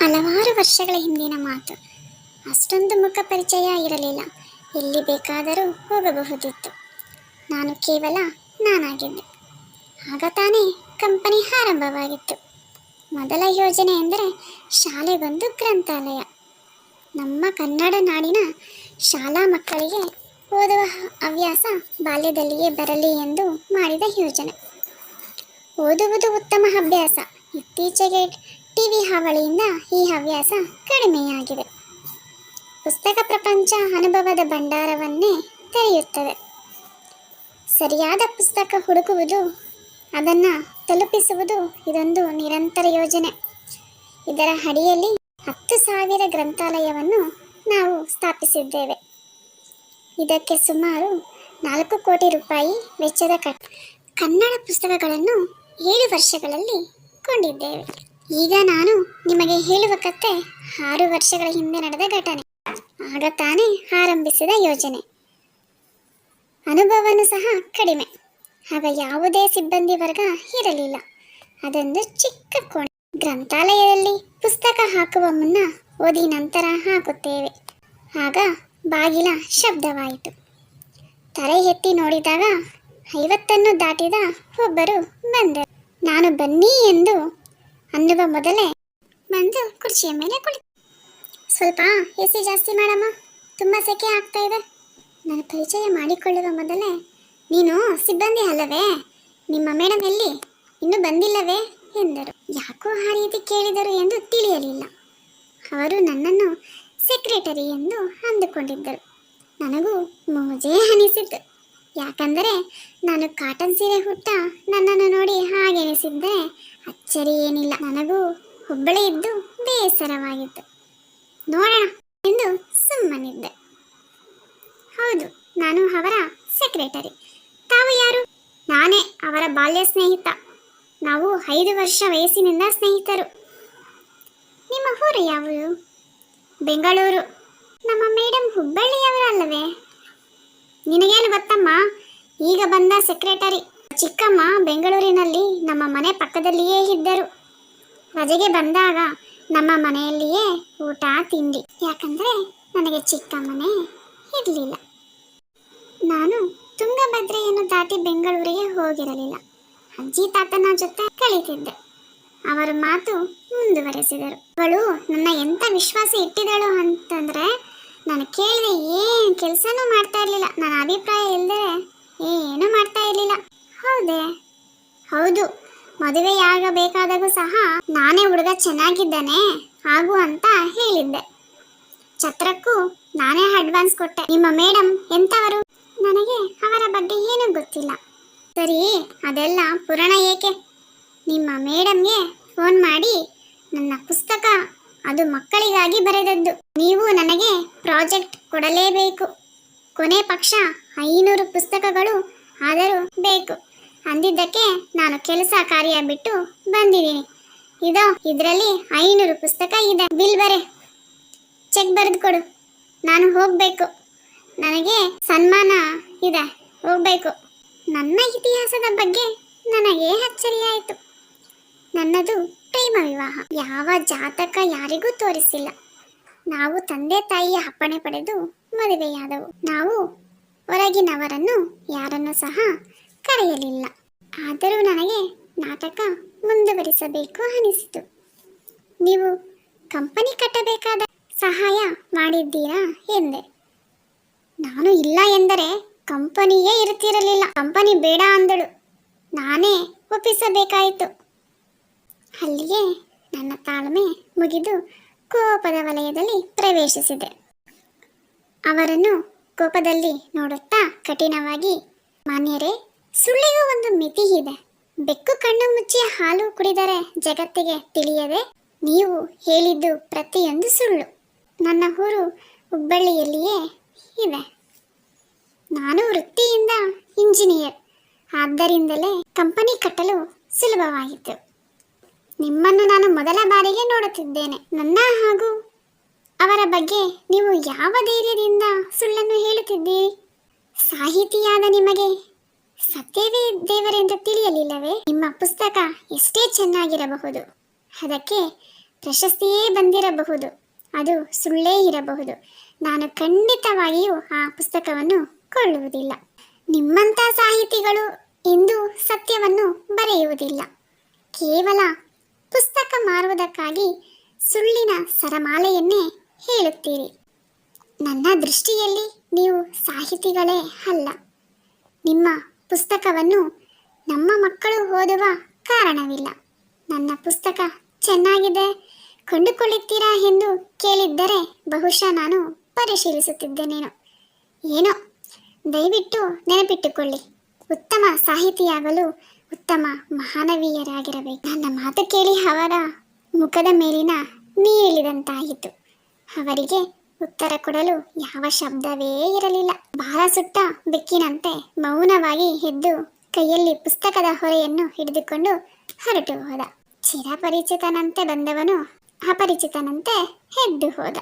ಹಲವಾರು ವರ್ಷಗಳ ಹಿಂದಿನ ಮಾತು. ಅಷ್ಟೊಂದು ಮುಖ ಪರಿಚಯ ಇರಲಿಲ್ಲ. ಎಲ್ಲಿ ಬೇಕಾದರೂ ಹೋಗಬಹುದಿತ್ತು. ನಾನು ಕೇವಲ ನಾನಾಗಿದ್ದೆ. ಆಗ ತಾನೇ ಕಂಪನಿ ಆರಂಭವಾಗಿತ್ತು. ಮೊದಲ ಯೋಜನೆ ಎಂದರೆ ಶಾಲೆಗೊಂದು ಗ್ರಂಥಾಲಯ. ನಮ್ಮ ಕನ್ನಡ ನಾಡಿನ ಶಾಲಾ ಮಕ್ಕಳಿಗೆ ಓದುವ ಹವ್ಯಾಸ ಬಾಲ್ಯದಲ್ಲಿಯೇ ಬರಲಿ ಎಂದು ಮಾಡಿದ ಯೋಜನೆ. ಓದುವುದು ಉತ್ತಮ ಅಭ್ಯಾಸ. ಇತ್ತೀಚೆಗೆ ಟಿವಿ ಹಾವಳಿಯಿಂದ ಈ ಹವ್ಯಾಸ ಕಡಿಮೆಯಾಗಿದೆ. ಪುಸ್ತಕ ಪ್ರಪಂಚ ಅನುಭವದ ಭಂಡಾರವನ್ನೇ ತೆರೆಯುತ್ತದೆ. ಸರಿಯಾದ ಪುಸ್ತಕ ಹುಡುಕುವುದು, ಅದನ್ನು ತಲುಪಿಸುವುದು ಇದೊಂದು ನಿರಂತರ ಯೋಜನೆ. ಇದರ ಅಡಿಯಲ್ಲಿ 10,000 ಗ್ರಂಥಾಲಯವನ್ನು ನಾವು ಸ್ಥಾಪಿಸಿದ್ದೇವೆ. ಇದಕ್ಕೆ ಸುಮಾರು 4 ಕೋಟಿ ರೂಪಾಯಿ ವೆಚ್ಚದ ಕನ್ನಡ ಪುಸ್ತಕಗಳನ್ನು 7 ವರ್ಷಗಳಲ್ಲಿ ಕೊಂಡಿದ್ದೇವೆ. ಈಗ ನಾನು ನಿಮಗೆ ಹೇಳುವ ಕತೆ 6 ವರ್ಷಗಳ ಹಿಂದೆ ನಡೆದ ಘಟನೆ. ಆಗ ತಾನೇ ಆರಂಭಿಸಿದ ಯೋಜನೆ. ಅನುಭವನೂ ಸಹ ಕಡಿಮೆ. ಆಗ ಯಾವುದೇ ಸಿಬ್ಬಂದಿ ವರ್ಗ ಇರಲಿಲ್ಲ. ಅದೊಂದು ಚಿಕ್ಕ ಕೋಣೆ. ಗ್ರಂಥಾಲಯದಲ್ಲಿ ಪುಸ್ತಕ ಹಾಕುವ ಮುನ್ನ ಓದಿ ನಂತರ ಹಾಕುತ್ತೇವೆ. ಆಗ ಬಾಗಿಲ ಶಬ್ದವಾಯಿತು. ತಲೆ ಎತ್ತಿ ನೋಡಿದಾಗ 50 ದಾಟಿದ ಒಬ್ಬರು ಬಂದರು. ನಾನು ಬನ್ನಿ ಎಂದು ಅನ್ನುವ ಮೊದಲೇ ಬಂದು ಕುರ್ಚಿಯ ಮೇಲೆ ಕುಳಿತು, ಸ್ವಲ್ಪ ಎಸಿ ಜಾಸ್ತಿ ಮಾಡಮ್ಮ, ತುಂಬ ಸೆಕೆ ಆಗ್ತಾ ಇದೆ. ನನ್ನ ಪರಿಚಯ ಮಾಡಿಕೊಳ್ಳುವ ಮೊದಲೇ, ನೀನು ಸಿಬ್ಬಂದಿ ಅಲ್ಲವೇ? ನಿಮ್ಮ ಮೇಡಮ್ ಎಲ್ಲಿ? ಇನ್ನೂ ಬಂದಿಲ್ಲವೇ ಎಂದರು. ಯಾಕೋ ಆ ರೀತಿ ಕೇಳಿದರು ಎಂದು ತಿಳಿಯಲಿಲ್ಲ. ಅವರು ನನ್ನನ್ನು ಸೆಕ್ರೆಟರಿ ಎಂದು ಅಂದುಕೊಂಡಿದ್ದರು. ನನಗೂ ಮೋಜೇ ಅನಿಸಿತು. ಯಾಕಂದರೆ ನಾನು ಕಾಟನ್ ಸೀರೆ ಹುಟ್ಟ ನನ್ನನ್ನು ನೋಡಿ ಹಾಗೆನಿಸಿದ್ದರೆ ಅಚ್ಚರಿ ಏನಿಲ್ಲ. ನನಗೂ ಒಬ್ಬಳೇ ಇದ್ದು ಬೇಸರವಾಗಿತ್ತು. ನೋಡೋಣ ಎಂದು ಸುಮ್ಮನಿದ್ದೆ. ಹೌದು, ನಾನು ಅವರ ಸೆಕ್ರೆಟರಿ. ತಾವು ಯಾರು? ನಾನೇ ಅವರ ಬಾಲ್ಯ ಸ್ನೇಹಿತ. ನಾವು 5 ವರ್ಷ ವಯಸ್ಸಿನಿಂದ ಸ್ನೇಹಿತರು. ನಿಮ್ಮ ಊರು ಯಾವುದು? ಬೆಂಗಳೂರು. ನಮ್ಮ ಮೇಡಮ್ ಹುಬ್ಬಳ್ಳಿಯವರು ಅಲ್ಲವೇ? ನಿನಗೇನು ಗೊತ್ತಮ್ಮ, ಈಗ ಬಂದ ಸೆಕ್ರೆಟರಿ. ಚಿಕ್ಕಮ್ಮ ಬೆಂಗಳೂರಿನಲ್ಲಿ ನಮ್ಮ ಮನೆ ಪಕ್ಕದಲ್ಲಿಯೇ ಇದ್ದರು. ರಜೆಗೆ ಬಂದಾಗ ನಮ್ಮ ಮನೆಯಲ್ಲಿಯೇ ಊಟ ತಿಂಡಿ. ಯಾಕಂದರೆ ನನಗೆ ಚಿಕ್ಕ ಮನೆ ಇರಲಿಲ್ಲ. ನಾನು ತುಂಗಭದ್ರೆಯನ್ನು ದಾಟಿ ಬೆಂಗಳೂರಿಗೆ ಹೋಗಿರಲಿಲ್ಲ. ಅಜ್ಜಿ ತಾತನ ಜೊತೆ ಕಳೀತಿದ್ದೆ. ಅವರ ಮಾತು ಮುಂದುವರೆಸಿದರು. ಅವಳು ನನ್ನ ಎಂಥ ವಿಶ್ವಾಸ ಇಟ್ಟಿದಳು ಅಂತಂದರೆ, ನಾನು ಕೇಳಿದೆ ಏನು ಕೆಲಸನೂ ಮಾಡ್ತಾ ಇರಲಿಲ್ಲ. ನನ್ನ ಅಭಿಪ್ರಾಯ ಇಲ್ಲದೆ ಏನೂ ಮಾಡ್ತಾ ಇರಲಿಲ್ಲ. ಹೌದೇ? ಹೌದು. ಮದುವೆಯಾಗಬೇಕಾದಾಗೂ ಸಹ ನಾನೇ ಹುಡುಗ ಚೆನ್ನಾಗಿದ್ದಾನೆ ಆಗು ಅಂತ ಹೇಳಿದ್ದೆ. ಛತ್ರಕ್ಕೂ ನಾನೇ ಅಡ್ವಾನ್ಸ್ ಕೊಟ್ಟೆ. ನಿಮ್ಮ ಮೇಡಮ್ ಎಂಥವರು? ನನಗೆ ಅವರ ಬಗ್ಗೆ ಏನೂ ಗೊತ್ತಿಲ್ಲ. ಸರಿ, ಅದೆಲ್ಲ ಪುರಾಣ ಏಕೆ? ನಿಮ್ಮ ಮೇಡಮ್ಗೆ ಫೋನ್ ಮಾಡಿ, ನನ್ನ ಪುಸ್ತಕ ಅದು ಮಕ್ಕಳಿಗಾಗಿ ಬರೆದದ್ದು. ನೀವು ನನಗೆ ಪ್ರಾಜೆಕ್ಟ್ ಕೊಡಲೇಬೇಕು. ಕೊನೆ ಪಕ್ಷ 500 ಪುಸ್ತಕಗಳು ಆದರೂ ಬೇಕು ಅಂದಿದ್ದಕ್ಕೆ ನಾನು ಕೆಲಸ ಕಾರ್ಯ ಬಿಟ್ಟು ಬಂದಿದ್ದೀನಿ. ಇದರಲ್ಲಿ 500 ಪುಸ್ತಕ ಇದೆ. ಬಿಲ್ ಬರೆ, ಚೆಕ್ ಬರೆದು ಕೊಡು. ನಾನು ಹೋಗಬೇಕು. ನನಗೆ ಸನ್ಮಾನ ಇದೆ, ಹೋಗಬೇಕು. ನನ್ನ ಇತಿಹಾಸದ ಬಗ್ಗೆ ನನಗೆ ಅಚ್ಚರಿಯಾಯಿತು. ನನ್ನದು ಪ್ರೇಮ ವಿವಾಹ. ಯಾವ ಜಾತಕ ಯಾರಿಗೂ ತೋರಿಸಿಲ್ಲ. ನಾವು ತಂದೆ ತಾಯಿಯ ಅಪ್ಪಣೆ ಪಡೆದು ಮದುವೆಯಾದವು. ನಾವು ಹೊರಗಿನವರನ್ನು ಯಾರನ್ನು ಸಹ ಕರೆಯಲಿಲ್ಲ. ಆದರೂ ನನಗೆ ನಾಟಕ ಮುಂದುವರಿಸಬೇಕು ಅನಿಸಿತು. ನೀವು ಕಂಪನಿ ಕಟ್ಟಬೇಕಾದ ಸಹಾಯ ಮಾಡಿದ್ದೀರಾ ಎಂದೆ. ನಾನು ಇಲ್ಲ ಎಂದರೆ ಕಂಪನಿಯೇ ಇರುತ್ತಿರಲಿಲ್ಲ. ಕಂಪನಿ ಬೇಡ ಅಂದಳು. ನಾನೇ ಒಪ್ಪಿಸಬೇಕಾಯಿತು. ಅಲ್ಲಿಗೆ ನನ್ನ ತಾಳ್ಮೆ ಮುಗಿದು ಕೋಪದ ವಲಯದಲ್ಲಿ ಪ್ರವೇಶಿಸಿದೆ. ಅವರನ್ನು ಕೋಪದಲ್ಲಿ ನೋಡುತ್ತಾ ಕಠಿಣವಾಗಿ, ಮಾನ್ಯರೇ, ಸುಳ್ಳಿಗೂ ಒಂದು ಮಿತಿ ಇದೆ. ಬೆಕ್ಕು ಕಣ್ಣು ಮುಚ್ಚಿ ಹಾಲು ಕುಡಿದರೆ ಜಗತ್ತಿಗೆ ತಿಳಿಯದೆ ನೀವು ಹೇಳಿದ್ದು ಪ್ರತಿಯೊಂದು ಸುಳ್ಳು. ನನ್ನ ಊರು ಹುಬ್ಬಳ್ಳಿಯಲ್ಲಿಯೇ ಇದೆ. ನಾನು ವೃತ್ತಿಯಿಂದ ಇಂಜಿನಿಯರ್. ಆದ್ದರಿಂದಲೇ ಕಂಪನಿ ಕಟ್ಟಲು ಸುಲಭವಾಗಿತ್ತು. ನಿಮ್ಮನ್ನು ನಾನು ಮೊದಲ ಬಾರಿಗೆ ನೋಡುತ್ತಿದ್ದೇನೆ. ನನ್ನ ಹಾಗೂ ಅವರ ಬಗ್ಗೆ ನೀವು ಯಾವ ಧೈರ್ಯದಿಂದ ಸುಳ್ಳನ್ನು ಹೇಳುತ್ತಿದ್ದೀರಿ? ಸಾಹಿತಿಯಾದ ನಿಮಗೆ ಸತ್ಯವೇ ದೇವರೆಂದು ತಿಳಿಯಲಿಲ್ಲವೇ? ನಿಮ್ಮ ಪುಸ್ತಕ ಎಷ್ಟೇ ಚೆನ್ನಾಗಿರಬಹುದು, ಅದಕ್ಕೆ ಪ್ರಶಸ್ತಿಯೇ ಬಂದಿರಬಹುದು, ಅದು ಸುಳ್ಳೇ ಇರಬಹುದು. ನಾನು ಖಂಡಿತವಾಗಿಯೂ ಆ ಪುಸ್ತಕವನ್ನು ಕೊಳ್ಳುವುದಿಲ್ಲ. ನಿಮ್ಮಂಥ ಸಾಹಿತಿಗಳು ಎಂದೂ ಸತ್ಯವನ್ನು ಬರೆಯುವುದಿಲ್ಲ. ಕೇವಲ ಪುಸ್ತಕ ಮಾರುವುದಕ್ಕಾಗಿ ಸುಳ್ಳಿನ ಸರಮಾಲೆಯನ್ನೇ ಹೇಳುತ್ತೀರಿ. ನನ್ನ ದೃಷ್ಟಿಯಲ್ಲಿ ನೀವು ಸಾಹಿತಿಗಳೇ ಅಲ್ಲ. ನಿಮ್ಮ ಪುಸ್ತಕವನ್ನು ನಮ್ಮ ಮಕ್ಕಳು ಓದುವ ಕಾರಣವಿಲ್ಲ. ನನ್ನ ಪುಸ್ತಕ ಚೆನ್ನಾಗಿದೆ, ಕೊಂಡುಕೊಳ್ಳುತ್ತೀರಾ ಎಂದು ಕೇಳಿದ್ದರೆ ಬಹುಶಃ ನಾನು ಪರಿಶೀಲಿಸುತ್ತಿದ್ದೇನೇನೋ. ಏನೋ, ದಯವಿಟ್ಟು ನೆನಪಿಟ್ಟುಕೊಳ್ಳಿ, ಉತ್ತಮ ಸಾಹಿತಿಯಾಗಲು ಉತ್ತಮ ಮಾನವೀಯರಾಗಿರಬೇಕು. ನನ್ನ ಮಾತು ಕೇಳಿ ಅವರ ಮುಖದ ಮೇಲಿನ ನೀರಿಳಿದಂತಾಯಿತು. ಅವರಿಗೆ ಉತ್ತರ ಕೊಡಲು ಯಾವ ಶಬ್ದವೇ ಇರಲಿಲ್ಲ. ಭಾರ ಸುಟ್ಟ ಬೆಕ್ಕಿನಂತೆ ಮೌನವಾಗಿ ಎದ್ದು ಕೈಯಲ್ಲಿ ಪುಸ್ತಕದ ಹೊರೆಯನ್ನು ಹಿಡಿದುಕೊಂಡು ಹೊರಟು ಹೋದ. ಚಿರಪರಿಚಿತನಂತೆ ಬಂದವನು ಅಪರಿಚಿತನಂತೆ ಎದ್ದು ಹೋದ.